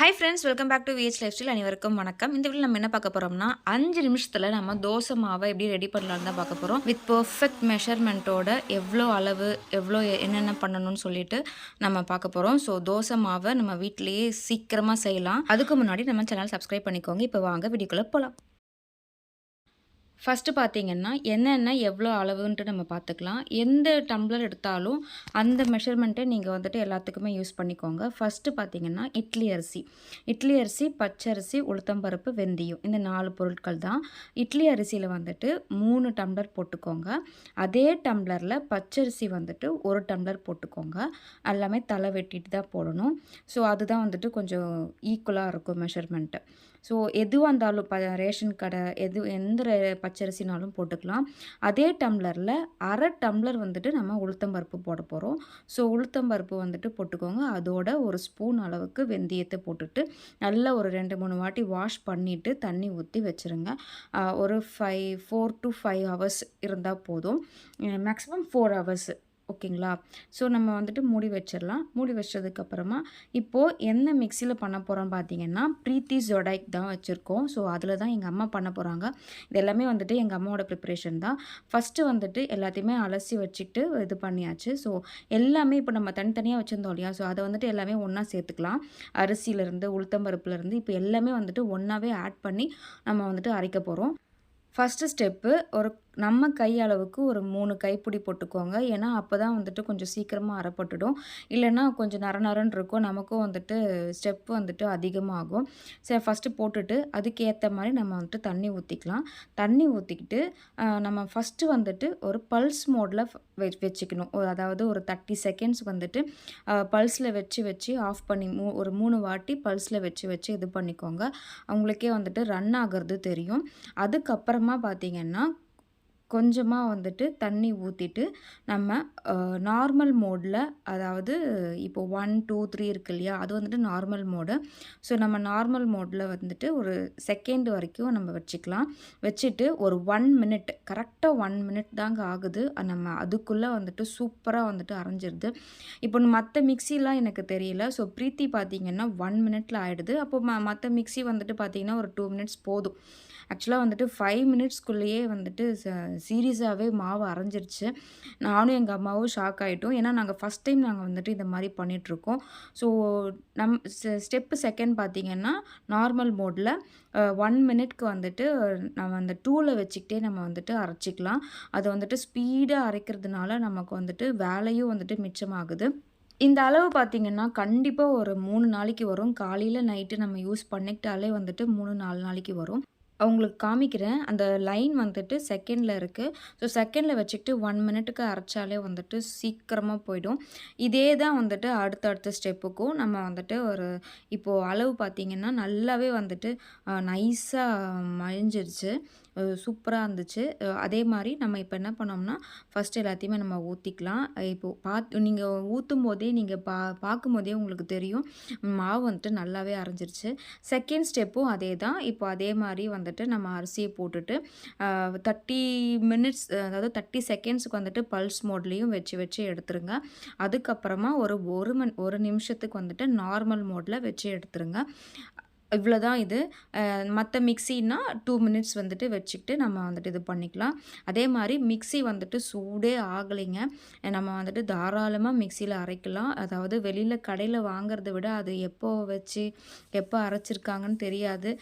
Hi friends, welcome back to V H lifestyle. அனைவருக்கும் வணக்கம். இந்த வீடியோவில் நம்ம என்ன பார்க்க போகிறோம்னா 5 நிமிஷத்தில் நம்ம தோசை மாவை எப்படி ரெடி பண்ணலான்னு தான் பார்க்க போகிறோம். வித் பர்ஃபெக்ட் மெஷர்மெண்ட்டோட எவ்வளோ அளவு என்னென்ன பண்ணணும்னு சொல்லிட்டு நம்ம பார்க்க போகிறோம். ஸோ தோசை மாவை நம்ம வீட்டிலேயே சீக்கிரமாக செய்யலாம். அதுக்கு முன்னாடி நம்ம சேனல் சப்ஸ்கிரைப் பண்ணிக்கோங்க. இப்போ வாங்க வீடியோக்குள்ளே போகலாம். ஃபஸ்ட்டு பார்த்தீங்கன்னா, என்னென்ன எவ்வளோ அளவுன்ட்டு நம்ம பார்த்துக்கலாம். எந்த டம்ளர் எடுத்தாலும் அந்த மெஷர்மெண்ட்டை நீங்கள் வந்துட்டு எல்லாத்துக்குமே யூஸ் பண்ணிக்கோங்க. ஃபஸ்ட்டு பார்த்தீங்கன்னா, இட்லி அரிசி, பச்சரிசி, உளுத்தம்பருப்பு, வெந்தயம் இந்த 4 பொருட்கள் தான். இட்லி அரிசியில் வந்துட்டு 3 டம்ளர் போட்டுக்கோங்க. அதே டம்ளரில் பச்சரிசி வந்துட்டு 1 டம்ளர் போட்டுக்கோங்க. எல்லாமே தலை வெட்டிட்டு தான் போடணும். ஸோ அதுதான் வந்துட்டு கொஞ்சம் ஈக்குவலாக இருக்கும் மெஷர்மெண்ட்டு. ஸோ எதுவாக இருந்தாலும் ரேஷன் கடை எந்த பச்சரிசினாலும் போட்டுக்கலாம். அதே டம்ளரில் அரை டம்ளர் வந்துட்டு நம்ம உளுத்தம்பருப்பு போட போகிறோம். ஸோ உளுத்தம்பருப்பு வந்துட்டு போட்டுக்கோங்க. அதோட ஒரு ஸ்பூன் அளவுக்கு வெந்தயத்தை போட்டுட்டு நல்லா ஒரு 2-3 வாட்டி வாஷ் பண்ணிவிட்டு தண்ணி ஊற்றி வச்சுருங்க. ஒரு 4 to 5 ஹவர்ஸ் இருந்தால் போதும். Maximum 4 hours. ஓகேங்களா? ஸோ நம்ம வந்துட்டு மூடி வச்சிடலாம். மூடி வச்சதுக்கப்புறமா இப்போது என்ன மிக்சியில் பண்ண போகிறோம் பார்த்தீங்கன்னா, ப்ரீத்தி ஜொடைக் தான் வச்சுருக்கோம். ஸோ அதில் தான் எங்கள் அம்மா பண்ண போகிறாங்க. இது எல்லாமே வந்துட்டு எங்கள் அம்மாவோட ப்ரிப்ரேஷன் தான். ஃபஸ்ட்டு வந்துட்டு எல்லாத்தையுமே அலசி வச்சுட்டு இது பண்ணியாச்சு. ஸோ எல்லாமே இப்போ நம்ம தனித்தனியாக வச்சுருந்தோம் இல்லையா? ஸோ அதை வந்துட்டு எல்லாமே ஒன்றா சேர்த்துக்கலாம். அரிசியிலேருந்து உளுத்தம்பருப்புலேருந்து இப்போ எல்லாமே வந்துட்டு ஒன்றாவே ஆட் பண்ணி நம்ம வந்துட்டு அரைக்க போகிறோம். ஃபஸ்ட்டு ஸ்டெப்பு நம்ம கை அளவுக்கு ஒரு 3 கைப்பிடி போட்டுக்கோங்க. ஏன்னா அப்போ தான் வந்துட்டு கொஞ்சம் சீக்கிரமாக அரைப்பட்டுடும். இல்லைன்னா கொஞ்சம் நரன்னு இருக்கும். நமக்கும் வந்துட்டு ஸ்டெப்பு வந்துட்டு அதிகமாகும். சரி, ஃபஸ்ட்டு போட்டுட்டு அதுக்கேற்ற மாதிரி நம்ம வந்துட்டு தண்ணி ஊற்றிக்கலாம். தண்ணி ஊற்றிக்கிட்டு நம்ம ஃபஸ்ட்டு வந்துட்டு ஒரு பல்ஸ் மோடில் வச்சுக்கணும். அதாவது ஒரு 30 செகண்ட்ஸ் வந்துட்டு பல்ஸில் வச்சு ஆஃப் பண்ணி ஒரு 3 வாட்டி பல்ஸில் வச்சு இது பண்ணிக்கோங்க. அவங்களுக்கே வந்துட்டு ரன் ஆகிறது தெரியும். அதுக்கப்புறமா பார்த்திங்கன்னா கொஞ்சமாக வந்துட்டு தண்ணி ஊற்றிட்டு நம்ம நார்மல் மோடில், அதாவது இப்போ 1, 2, 3 இருக்கு இல்லையா? அது வந்துட்டு நார்மல் மோடு. ஸோ நம்ம நார்மல் மோடில் வந்துட்டு ஒரு செகண்ட் வரைக்கும் நம்ம வச்சுக்கலாம். வச்சுட்டு ஒரு 1 மினிட், கரெக்டாக 1 மினிட் தாங்க ஆகுது. நம்ம அதுக்குள்ளே வந்துட்டு சூப்பராக வந்துட்டு அரைஞ்சிருது. இப்போ மற்ற மிக்சிலாம் எனக்கு தெரியல. ஸோ ப்ரீத்தி பார்த்திங்கன்னா 1 மினிட்ல ஆகிடுது. அப்போ மற்ற மிக்சி வந்துட்டு பார்த்திங்கன்னா ஒரு 2 மினிட்ஸ் போதும். ஆக்சுவலாக வந்துட்டு 5 மினிட்ஸ்க்குள்ளேயே வந்துட்டு சீரியஸாகவே மாவு அரைஞ்சிருச்சு. நானும் எங்கள் அம்மாவும் ஷாக் ஆகிட்டோம். ஏன்னா நாங்கள் ஃபஸ்ட் டைம் வந்துட்டு இந்த மாதிரி பண்ணிகிட்ருக்கோம். ஸோ ஸ்டெப்பு செகண்ட் பார்த்திங்கன்னா நார்மல் மோடில் 1 மினிட்க்கு வந்துட்டு நம்ம அந்த டூலை வச்சுக்கிட்டே நம்ம வந்துட்டு அரைச்சிக்கலாம். அது வந்துட்டு ஸ்பீடாக அரைக்கிறதுனால நமக்கு வந்துட்டு வேலையும் வந்துட்டு மிச்சமாகுது. இந்த அளவு பார்த்திங்கன்னா கண்டிப்பாக ஒரு 3 நாளைக்கு வரும். காலையில் நைட்டு நம்ம யூஸ் பண்ணிக்கிட்டாலே வந்துட்டு 3-4 நாளைக்கு வரும். உங்களுக்கு காமிக்கிறேன். அந்த லைன் வந்துட்டு செகண்டில் இருக்குது. ஸோ செகண்டில் வச்சுக்கிட்டு 1 மினிட்டுக்கு அரைச்சாலே வந்துட்டு சீக்கிரமாக போயிடும். இதே தான் வந்துட்டு அடுத்தடுத்த ஸ்டெப்புக்கும் நம்ம வந்துட்டு இப்போது அளவு பார்த்திங்கன்னா நல்லாவே வந்துட்டு நைஸாக மழிஞ்சிருச்சு. சூப்பராக இருந்துச்சு. அதே மாதிரி நம்ம இப்போ என்ன பண்ணோம்னா ஃபஸ்ட்டு எல்லாத்தையுமே நம்ம ஊற்றிக்கலாம். இப்போது நீங்கள் ஊற்றும் போதே நீங்கள் பார்க்கும்போதே உங்களுக்கு தெரியும் மாவு வந்துட்டு நல்லாவே அரைஞ்சிருச்சு. செகண்ட் ஸ்டெப்பும் அதே தான். இப்போ அதே மாதிரி வந்துட்டு நம்ம அரிசியை போட்டுட்டு 30 மினிட்ஸ், அதாவது 30 செகண்ட்ஸுக்கு வந்துட்டு பல்ஸ் மோட்லேயும் வச்சு எடுத்துருங்க. அதுக்கப்புறமா ஒரு நிமிஷத்துக்கு வந்துட்டு நார்மல் மோடில் வச்சு எடுத்துருங்க. இவ்வளோ தான் இது. மற்ற மிக்ஸின்னா 2 மினிட்ஸ் வந்துட்டு வச்சுக்கிட்டு நம்ம வந்துட்டு இது பண்ணிக்கலாம். அதே மாதிரி மிக்ஸி வந்துட்டு சூடே ஆகலைங்க. நம்ம வந்துட்டு தாராளமாக மிக்ஸியில் அரைக்கலாம். அதாவது வெளியில் கடையில் வாங்குறத விட அது எப்போ அரைச்சிருக்காங்கன்னு தெரியாது.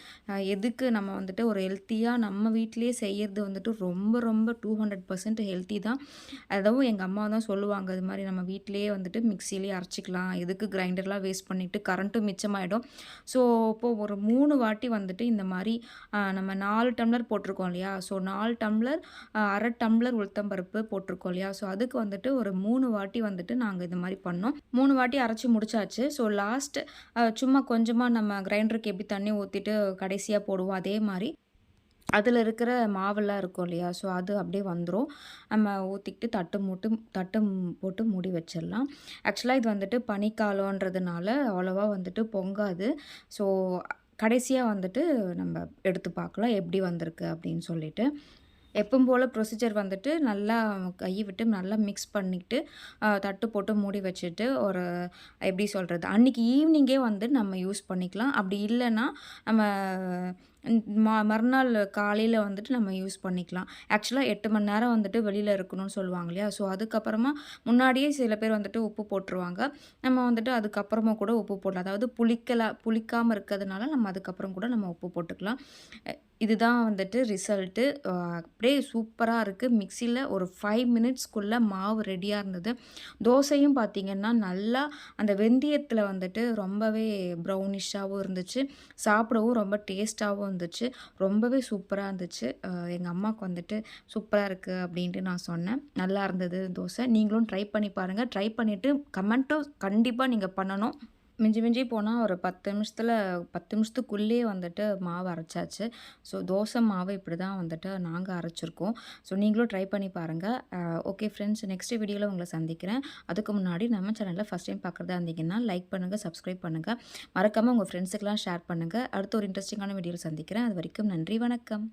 எதுக்கு நம்ம வந்துட்டு ஒரு ஹெல்த்தியாக நம்ம வீட்டிலேயே செய்கிறது வந்துட்டு ரொம்ப ரொம்ப 200% ஹெல்த்தி தான். அதுவும் எங்கள் அம்மா தான் சொல்லுவாங்க, இது மாதிரி நம்ம வீட்டிலேயே வந்துட்டு மிக்ஸிலேயே அரைச்சிக்கலாம், எதுக்கு கிரைண்டர்லாம் வேஸ்ட் பண்ணிவிட்டு கரண்ட்டும் மிச்சமாயிடும். ஸோ இப்போது ஒரு 3 வாட்டி வந்துட்டு இந்த மாதிரி நம்ம 4 டம்ளர் போட்டிருக்கோம் இல்லையா? ஸோ 4 டம்ளர் அரை டம்ளர் உளுத்தம்பருப்பு போட்டிருக்கோம் இல்லையா? ஸோ அதுக்கு வந்துட்டு ஒரு 3 வாட்டி வந்துட்டு நாங்கள் இந்த மாதிரி பண்ணோம். 3 வாட்டி அரைச்சி முடிச்சாச்சு. ஸோ லாஸ்ட் சும்மா கொஞ்சமாக நம்ம கிரைண்டருக்கு எப்படி தண்ணி ஊற்றிட்டு கடைசியாக போடுவோம், அதே மாதிரி அதில் இருக்கிற மாவெல்லாம் இருக்கும் இல்லையா? ஸோ அது அப்படியே வந்துடும். நம்ம ஊற்றிக்கிட்டு தட்டு போட்டு மூடி வச்சிடலாம். ஆக்சுவலாக இது வந்துட்டு பனிக்காலன்றதுனால அவ்வளோவா வந்துட்டு பொங்காது. ஸோ கடைசியாக வந்துட்டு நம்ம எடுத்து பார்க்கலாம் எப்படி வந்திருக்கு அப்படின்னு சொல்லிட்டு. எப்பவும் போல ப்ரொசீஜர் வந்துட்டு நல்லா கைய விட்டு நல்லா மிக்ஸ் பண்ணிட்டு, தட்டு போட்டு மூடி வச்சுட்டு, ஒரு எப்படி சொல்றது? அன்னைக்கு ஈவினிங்கே வந்து நம்ம யூஸ் பண்ணிக்கலாம். அப்படி இல்லன்னா, நம்ம மறுநாள் காலையில வந்துட்டு நம்ம யூஸ் பண்ணிக்கலாம். ஆக்சுவலா 8 மணி நேரம் வந்துட்டு வெளியில இருக்கணும்னு சொல்லுவாங்க இல்லையா? ஸோ, அதுக்கப்புறமா முன்னாடியே சில பேர் வந்துட்டு உப்பு போட்டுருவாங்க. நம்ம வந்துட்டு அதுக்கப்புறமா கூட உப்பு போடலாம். அதாவது புளிக்காம இருக்கிறதுனால நம்ம அதுக்கப்புறம் கூட நம்ம உப்பு போட்டுக்கலாம். இதுதான் வந்துட்டு ரிசல்ட்டு. அப்படியே சூப்பரா இருக்கு. மிக்ஸில ஒரு 5 மினிட்ஸ்க்குள்ள மாவு ரெடியா இருந்தது. தோசையும் பார்த்தீங்கன்னா, நல்லா அந்த வெந்தயத்தில வந்துட்டு ரொம்பவே ப்ரௌனிஷாவும் இருந்துச்சு. சாப்பிடவும் ரொம்ப டேஸ்ட்டாவும் இருந்துச்சு. ரொம்பவே சூப்பரா இருந்துச்சு. எங்க அம்மாவுக்கு வந்துட்டு சூப்பரா இருக்கு அப்படின்ட்டு நான் சொன்னேன். நல்லா இருந்தது தோசை. நீங்களும் ட்ரை பண்ணி பாருங்க. ட்ரை பண்ணிட்டு கமெண்ட்டும் கண்டிப்பா நீங்க பண்ணணும். மிஞ்சி மிஞ்சி போனா ஒரு 10 நிமிஷத்துக்குள்ளேயே வந்துட்டு மாவு அரைச்சாச்சு. ஸோ, தோசை மாவு இப்படி தான் வந்துட்டு நாங்க அரைச்சிருக்கோம். ஸோ, நீங்களும் ட்ரை பண்ணி பாருங்க. ஓகே ஃப்ரெண்ட்ஸ், நெக்ஸ்ட் வீடியோல உங்கள சந்திக்கிறேன். அதுக்கு முன்னாடி நம்ம சேனல ஃபர்ஸ்ட் டைம் பார்க்குறதா இருந்தீங்கன்னா, லைக் பண்ணுங்க, சப்ஸ்கிரைப் பண்ணுங்க. மறக்காம உங்க ஃப்ரெண்ட்ஸுக்கெல்லாம் ஷேர் பண்ணுங்க. அடுத்த ஒரு இன்ட்ரெஸ்டிங்கான வீடியோல சந்திக்கிறேன். அதுவரைக்கும் நன்றி, வணக்கம்.